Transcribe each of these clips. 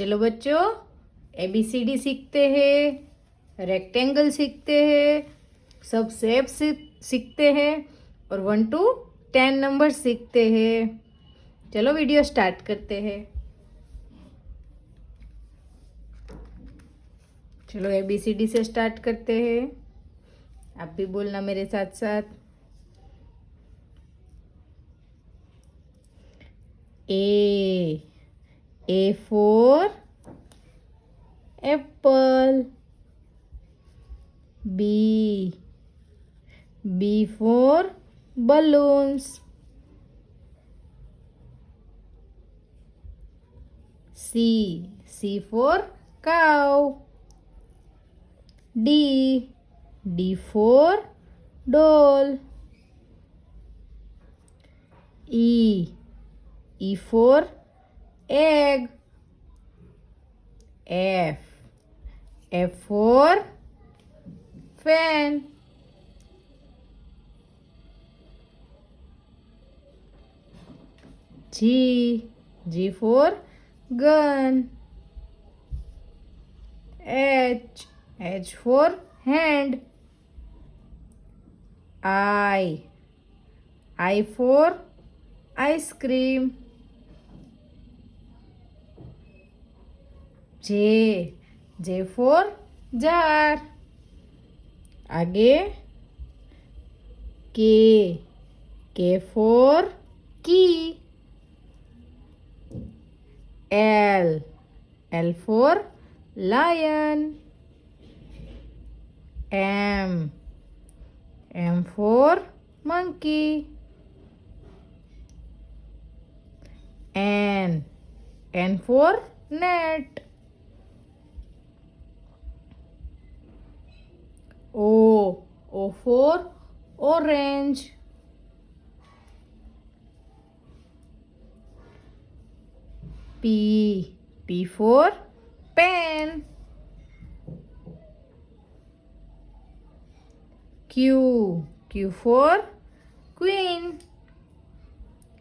चलो बच्चों, ABCD सीखते हैं, रेक्टेंगल सीखते हैं, सब शेप सीखते हैं और 1 to 10 नंबर सीखते हैं। चलो वीडियो स्टार्ट करते हैं। चलो ABCD से स्टार्ट करते हैं। आप भी बोलना मेरे साथ साथ। A for apple. B for balloons. C for cow. D for doll. E for egg. F for fan. G for gun. H for hand. I for ice cream. J for jar. आगे K for key. L for lion. M for monkey. N for net. O for orange. P for pen. Q for queen.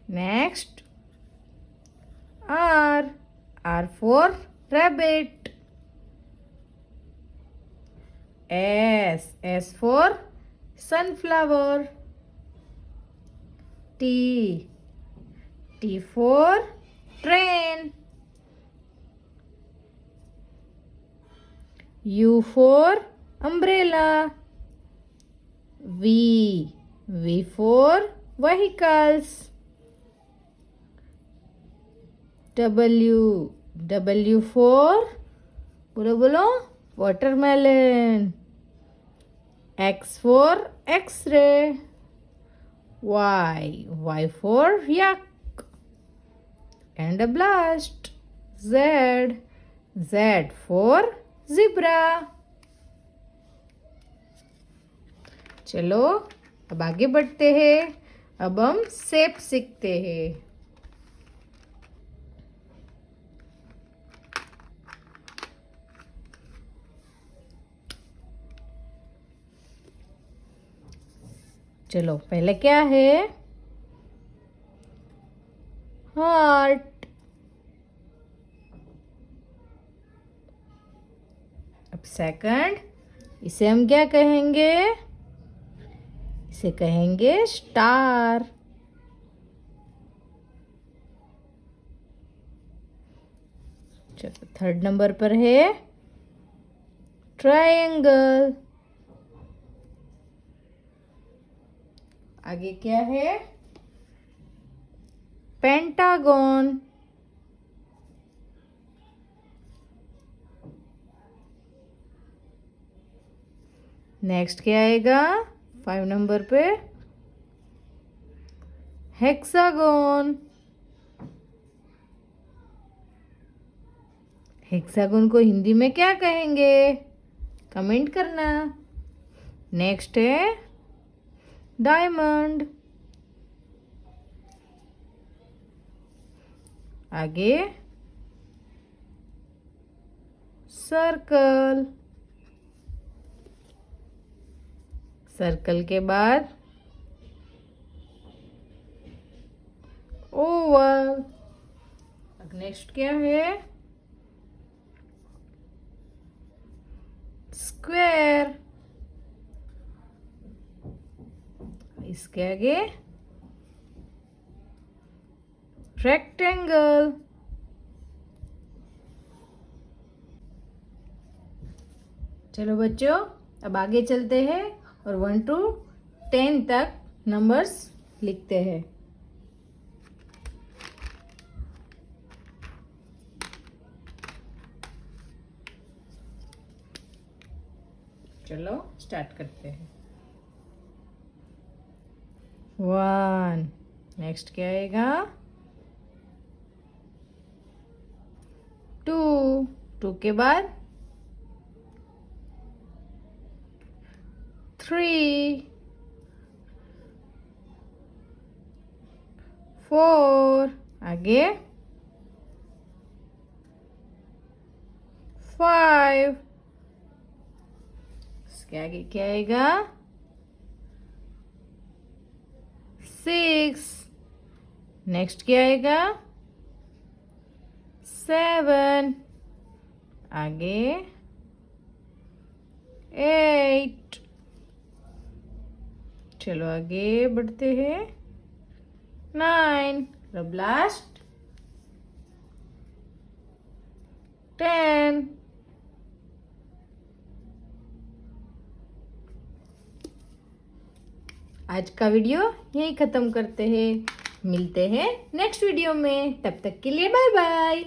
Next, R for rabbit. S for sunflower. T for train. U for umbrella. V for vehicles. W for बोलो watermelon. X for X-ray. Y for yak and a blast. Z for zebra. चलो अब आगे बढ़ते हैं। अब हम shape सीखते हैं। चलो पहले क्या है? हार्ट। अब सेकंड, इसे हम क्या कहेंगे? इसे कहेंगे स्टार। चलो थर्ड नंबर पर है ट्रायंगल। आगे क्या है? पेंटागन। नेक्स्ट क्या आएगा 5 नंबर पे? हेक्सागन। हेक्सागन को हिंदी में क्या कहेंगे? कमेंट करना। नेक्स्ट है डायमंड। आगे सर्कल। सर्कल के बाद ओवल। अब नेक्स्ट क्या है? स्क्वायर, इसके आगे रेक्टेंगल। चलो बच्चों, अब आगे चलते हैं और 1 to 10 तक नंबर्स लिखते हैं। चलो स्टार्ट करते हैं। 1, नेक्स्ट क्या आएगा? 2 के बाद 3, 4, आगे 5, इसके आगे क्या आएगा? 6, नेक्स्ट क्या आएगा? 7, आगे 8, चलो आगे बढ़ते हैं। 9, अब लास्ट 10। आज का वीडियो यहीं ख़त्म करते हैं। मिलते हैं नेक्स्ट वीडियो में, तब तक के लिए बाय बाय।